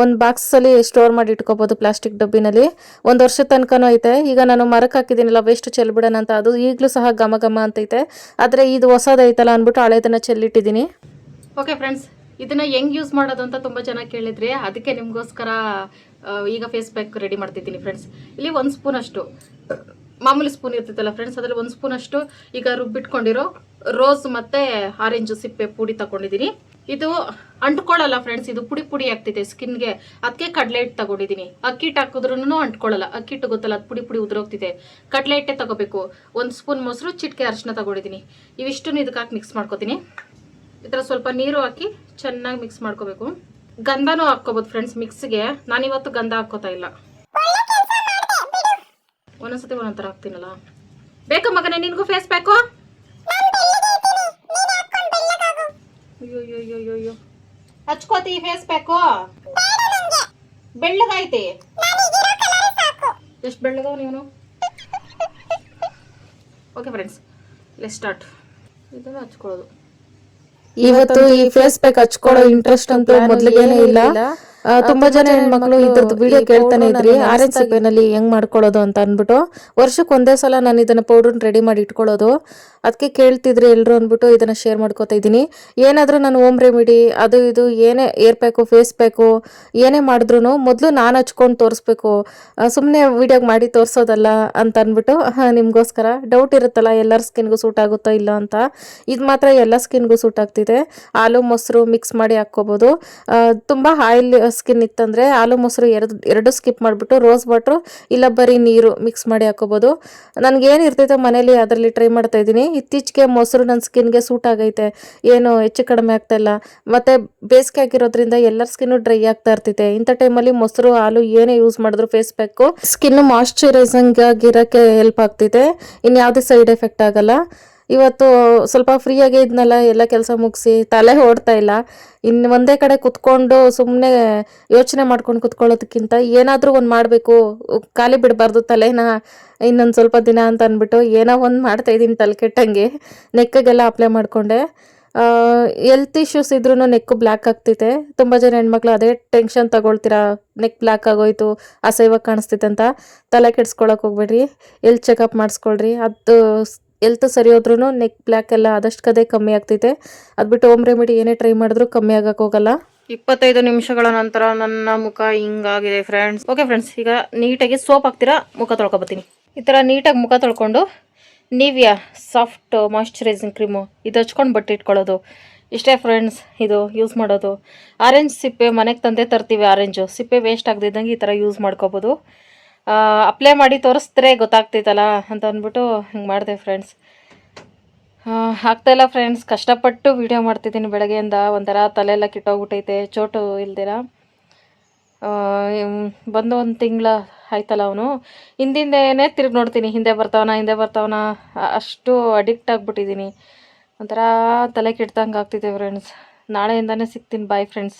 ಒಂದು ಬಾಕ್ಸಲ್ಲಿ ಸ್ಟೋರ್ ಮಾಡಿ ಇಟ್ಕೋಬೋದು ಪ್ಲಾಸ್ಟಿಕ್ ಡಬ್ಬಿನಲ್ಲಿ. ಒಂದು ವರ್ಷದ ತನಕನೂ ಐತೆ. ಈಗ ನಾನು ಮರಕ್ಕೆ ಹಾಕಿದ್ದೀನಲ್ಲ, ವೇಸ್ಟ್ ಚೆಲ್ಬಿಡೋಣ ಅಂತ, ಅದು ಈಗಲೂ ಸಹ ಘಮ ಘಮ ಅಂತೈತೆ. ಆದರೆ ಇದು ಹೊಸದೈತಲ್ಲ ಅಂದ್ಬಿಟ್ಟು ಹಳೇದನ್ನು ಚೆಲ್ಲಿಟ್ಟಿದ್ದೀನಿ. ಓಕೆ ಫ್ರೆಂಡ್ಸ್, ಇದನ್ನ ಹೆಂಗ್ ಯೂಸ್ ಮಾಡೋದು ಅಂತ ತುಂಬ ಚೆನ್ನಾಗಿ ಕೇಳಿದ್ರಿ. ಅದಕ್ಕೆ ನಿಮಗೋಸ್ಕರ ಈಗ ಫೇಸ್ ಪ್ಯಾಕ್ ರೆಡಿ ಮಾಡ್ತಿದ್ದೀನಿ ಫ್ರೆಂಡ್ಸ್. ಇಲ್ಲಿ 1 ಸ್ಪೂನ್ ಅಷ್ಟು ಮಾಮೂಲಿ ಸ್ಪೂನ್ ಇರ್ತೈತಲ್ಲ ಫ್ರೆಂಡ್ಸ್, ಅದರಲ್ಲಿ 1 ಸ್ಪೂನ್ ಅಷ್ಟು ಈಗ ರುಬ್ಬಿಟ್ಕೊಂಡಿರೋ ರೋಸ್ ಮತ್ತೆ ಆರೆಂಜ್ ಸಿಪ್ಪೆ ಪುಡಿ ತಗೊಂಡಿದ್ದೀನಿ. ಇದು ಅಂಟ್ಕೊಳ್ಳಲ್ಲ ಫ್ರೆಂಡ್ಸ್, ಇದು ಪುಡಿ ಪುಡಿ ಆಗ್ತೈತೆ ಸ್ಕಿನ್ಗೆ. ಅದಕ್ಕೆ ಕಡಲೆ ಹಿಟ್ಟು ತಗೊಂಡಿದ್ದೀನಿ. ಅಕ್ಕಿ ಹಿಟ್ಟು ಹಾಕಿದ್ರೂ ಅಂಟ್ಕೊಳ್ಳಲ್ಲ. ಅಕ್ಕಿ ಹಿಟ್ಟು ಗೊತ್ತಲ್ಲ, ಅದು ಪುಡಿ ಪುಡಿ ಉದುರೋಗ್ತಿದೆ. ಕಡಲೆ ಹಿಟ್ಟೆ ತಗೋಬೇಕು. 1 ಸ್ಪೂನ್ ಮೊಸರು, ಚಿಟಿಕೆ ಅರಿಶಿನ ತಗೊಂಡಿದ್ದೀನಿ. ಇವಿಷ್ಟನ್ನು ಇದಕ್ಕೆ ಹಾಕಿ ಮಿಕ್ಸ್ ಮಾಡ್ಕೊತೀನಿ. ಈ ಥರ ಸ್ವಲ್ಪ ನೀರು ಹಾಕಿ ಚೆನ್ನಾಗಿ ಮಿಕ್ಸ್ ಮಾಡ್ಕೋಬೇಕು. ಗಂಧನೂ ಹಾಕ್ಕೋಬೋದು ಫ್ರೆಂಡ್ಸ್ ಮಿಕ್ಸ್ಗೆ. ನಾನಿವತ್ತು ಗಂಧ ಹಾಕ್ಕೋತಾ ಇಲ್ಲ, ಒಂದೊಂದ್ಸತಿ ಒಂದೊಂಥರ ಹಾಕ್ತೀನಲ್ಲ. ಬೇಕಾ ಮಗನೇ ನಿನ್ಗೂ ಫೇಸ್ ಪ್ಯಾಕು? ಅಯ್ಯೋ ಹಚ್ಕೋತಿ ಫೇಸ್ ಪ್ಯಾಕು? ಬೆಳ್ಳಗೈತಿ. ಎಷ್ಟು ಬೆಳ್ಳಗವ ನೀನು? Okay friends, let's start. ಇದನ್ನು ಹಚ್ಕೊಳ್ಳೋದು. ಇವತ್ತು ಈ ಫೇಸ್ ಪ್ಯಾಕ್ ಹಚ್ಕೊಳ್ಳೋ ಇಂಟ್ರೆಸ್ಟ್ ಅಂತೂ ಮೊದಲಿಗೇನೆ ಇಲ್ಲ. ತುಂಬಾ ಜನ ಹೆಣ್ಮಕ್ಳು ಇದ್ರದ್ದು ವಿಡಿಯೋ ಕೇಳ್ತಾನೆ ಇದ್ರಿ, ಆರೆಂಜ್ ಸಿಪ್ಪೆನಲ್ಲಿ ಹೆಂಗ್ ಮಾಡ್ಕೊಳ್ಳೋದು ಅಂತ ಅಂದ್ಬಿಟ್ಟು. ವರ್ಷಕ್ಕೆ ಒಂದೇ ಸಲ ನಾನು ಇದನ್ನ ಪೌಡರ್ ರೆಡಿ ಮಾಡಿ ಇಟ್ಕೊಳ್ಳೋದು. ಅದಕ್ಕೆ ಕೇಳ್ತಿದ್ರಿ ಎಲ್ರು ಅಂದ್ಬಿಟ್ಟು ಇದನ್ನ ಶೇರ್ ಮಾಡ್ಕೋತಾ ಇದ್ದೀನಿ. ಏನಾದ್ರೂ ನಾನು ಹೋಮ್ ರೆಮಿಡಿ ಅದು ಇದು ಏನೇ ಏರ್ ಪ್ಯಾಕು ಫೇಸ್ ಪ್ಯಾಕು ಏನೇ ಮಾಡಿದ್ರು ಮೊದಲು ನಾನು ಹಚ್ಕೊಂಡು ತೋರಿಸ್ಬೇಕು, ಸುಮ್ಮನೆ ವಿಡಿಯೋಗೆ ಮಾಡಿ ತೋರಿಸೋದಲ್ಲ ಅಂತ ಅಂದ್ಬಿಟ್ಟು ನಿಮಗೋಸ್ಕರ. ಡೌಟ್ ಇರುತ್ತಲ್ಲ ಎಲ್ಲರ ಸ್ಕಿನ್ಗೂ ಸೂಟ್ ಆಗುತ್ತೋ ಇಲ್ಲ ಅಂತ. ಇದು ಮಾತ್ರ ಎಲ್ಲ ಸ್ಕಿನ್ಗೂ ಸೂಟ್ ಆಗ್ತಿದೆ. ಹಾಲು ಮೊಸರು ಮಿಕ್ಸ್ ಮಾಡಿ ಹಾಕ್ಕೋಬೋದು. ತುಂಬ ಆಯಿಲ್ ಸ್ಕಿನ್ ಇತ್ತಂದರೆ ಹಾಲು ಮೊಸರು ಎರಡು ಸ್ಕಿಪ್ ಮಾಡಿಬಿಟ್ಟು ರೋಸ್ ವಾಟ್ರು ಇಲ್ಲ ಬರೀ ನೀರು ಮಿಕ್ಸ್ ಮಾಡಿ ಹಾಕೋಬೋದು. ನನಗೇನು ಇರ್ತೈತೆ ಮನೇಲಿ ಅದರಲ್ಲಿ ಟ್ರೈ ಮಾಡ್ತಾ ಇದ್ದೀನಿ. ಇತ್ತೀಚೆಗೆ ಮೊಸರು ನನ್ನ ಸ್ಕಿನ್ಗೆ ಸೂಟ್ ಆಗೈತೆ, ಏನು ಹೆಚ್ಚು ಕಡಿಮೆ ಆಗ್ತಾ ಇಲ್ಲ. ಮತ್ತು ಬೇಸಿಗೆ ಆಗಿರೋದ್ರಿಂದ ಎಲ್ಲರ ಸ್ಕಿನ್ನು ಡ್ರೈ ಆಗ್ತಾ ಇರ್ತೈತೆ. ಇಂಥ ಟೈಮಲ್ಲಿ ಮೊಸರು ಹಾಲು ಏನೇ ಯೂಸ್ ಮಾಡಿದ್ರು ಫೇಸ್ ಪ್ಯಾಕು ಸ್ಕಿನ್ನು ಮಾಯ್ಶ್ಚರೈಸಿಂಗ್ ಆಗಿರೋಕ್ಕೆ ಹೆಲ್ಪ್ ಆಗ್ತೈತೆ. ಇನ್ಯಾವುದೇ ಸೈಡ್ ಎಫೆಕ್ಟ್ ಆಗಲ್ಲ. ಇವತ್ತು ಸ್ವಲ್ಪ ಫ್ರೀಯಾಗೇ ಇದ್ನಲ್ಲ, ಎಲ್ಲ ಕೆಲಸ ಮುಗಿಸಿ ತಲೆ ಓಡ್ತಾ ಇಲ್ಲ. ಇನ್ನು ಒಂದೇ ಕಡೆ ಕುತ್ಕೊಂಡು ಸುಮ್ಮನೆ ಯೋಚನೆ ಮಾಡ್ಕೊಂಡು ಕುತ್ಕೊಳ್ಳೋದಕ್ಕಿಂತ ಏನಾದರೂ ಒಂದು ಮಾಡಬೇಕು, ಖಾಲಿ ಬಿಡಬಾರ್ದು ತಲೆನ ಇನ್ನೊಂದು ಸ್ವಲ್ಪ ದಿನ ಅಂತ ಅಂದ್ಬಿಟ್ಟು ಏನೋ ಒಂದು ಮಾಡ್ತಾಯಿದ್ದೀನಿ ತಲೆ ಕೆಟ್ಟಂಗೆ. ನೆಕ್ಕಿಗೆಲ್ಲ ಅಪ್ಲೈ ಮಾಡಿಕೊಂಡೆ. ಹೆಲ್ತ್ ಇಶ್ಯೂಸ್ ಇದ್ರೂ ನೆಕ್ಕು ಬ್ಲ್ಯಾಕ್ ಆಗ್ತೈತೆ. ತುಂಬ ಜನ ಹೆಣ್ಮಕ್ಳು ಅದೇ ಟೆನ್ಷನ್ ತಗೊಳ್ತೀರಾ, ನೆಕ್ ಬ್ಲ್ಯಾಕ್ ಆಗೋಯ್ತು ಅಸಹ್ಯವಾಗಿ ಕಾಣಿಸ್ತೈತೆ ಅಂತ. ತಲೆ ಕೆಡ್ಸ್ಕೊಳಕ್ಕೆ ಹೋಗ್ಬೇಡ್ರಿ, ಹೆಲ್ತ್ ಚೆಕಪ್ ಮಾಡಿಸ್ಕೊಳ್ರಿ. ಅದು ಹೆಲ್ತ್ ಸರಿ ಹೋದ್ರೂ ನೆಕ್ ಬ್ಲ್ಯಾಕ್ ಎಲ್ಲ ಆದಷ್ಟು ಕದೇ ಕಮ್ಮಿ ಆಗ್ತೈತೆ. ಅದು ಬಿಟ್ಟು ಹೋಮ್ ರೆಮಿಡಿ ಏನೇ ಟ್ರೈ ಮಾಡಿದ್ರು ಕಮ್ಮಿ ಆಗಕ್ಕೆ ಹೋಗಲ್ಲ. 25 ನಿಮಿಷಗಳ ನಂತರ ನನ್ನ ಮುಖ ಹಿಂಗಾಗಿದೆ ಫ್ರೆಂಡ್ಸ್. ಓಕೆ ಫ್ರೆಂಡ್ಸ್, ಈಗ ನೀಟಾಗಿ ಸೋಪ್ ಹಾಕ್ತೀರಾ ಮುಖ ತೊಳ್ಕೊಬತ್ತೀನಿ. ಈ ಥರ ನೀಟಾಗಿ ಮುಖ ತೊಳ್ಕೊಂಡು ನಿವಿಯಾ ಸಾಫ್ಟ್ ಮಾಯ್ಶ್ಚರೈಸಿಂಗ್ ಕ್ರೀಮು ಇದು ಹಚ್ಕೊಂಡು ಬಟ್ಟೆ ಇಟ್ಕೊಳ್ಳೋದು. ಇಷ್ಟೇ ಫ್ರೆಂಡ್ಸ್ ಇದು ಯೂಸ್ ಮಾಡೋದು. ಆರೆಂಜ್ ಸಿಪ್ಪೆ ಮನೆಗೆ ತಂದೆ ತರ್ತೀವಿ. ಆರೆಂಜು ಸಿಪ್ಪೆ ವೇಸ್ಟ್ ಆಗದಿದ್ದಂಗೆ ಈ ಥರ ಯೂಸ್ ಮಾಡ್ಕೋಬೋದು. ಅಪ್ಲೈ ಮಾಡಿ ತೋರಿಸಿದ್ರೆ ಗೊತ್ತಾಗ್ತೈತಲ್ಲ ಅಂತ ಅಂದ್ಬಿಟ್ಟು ಹಿಂಗೆ ಮಾಡಿದೆ ಫ್ರೆಂಡ್ಸ್. ಆಗ್ತಾಯಿಲ್ಲ ಫ್ರೆಂಡ್ಸ್, ಕಷ್ಟಪಟ್ಟು ವೀಡಿಯೋ ಮಾಡ್ತಿದ್ದೀನಿ ಬೆಳಗ್ಗೆಯಿಂದ. ಒಂಥರ ತಲೆಯೆಲ್ಲ ಕಿಟ್ಟೋಗ್ಬಿಟ್ಟೈತೆ, ಚೋಟು ಇಲ್ದಿರ. ಬಂದು 1 ತಿಂಗಳ ಆಯ್ತಲ್ಲ ಅವನು. ಹಿಂದಿಂದೇನೆ ತಿರುಗಿ ನೋಡ್ತೀನಿ, ಹಿಂದೆ ಬರ್ತಾವನ ಅಷ್ಟು ಅಡಿಕ್ಟ್ ಆಗಿಬಿಟ್ಟಿದ್ದೀನಿ. ಒಂಥರ ತಲೆ ಕೆಡ್ತಂಗೆ ಆಗ್ತಿದೆ ಫ್ರೆಂಡ್ಸ್. ನಾಳೆಯಿಂದನೇ ಸಿಗ್ತೀನಿ. Bye friends.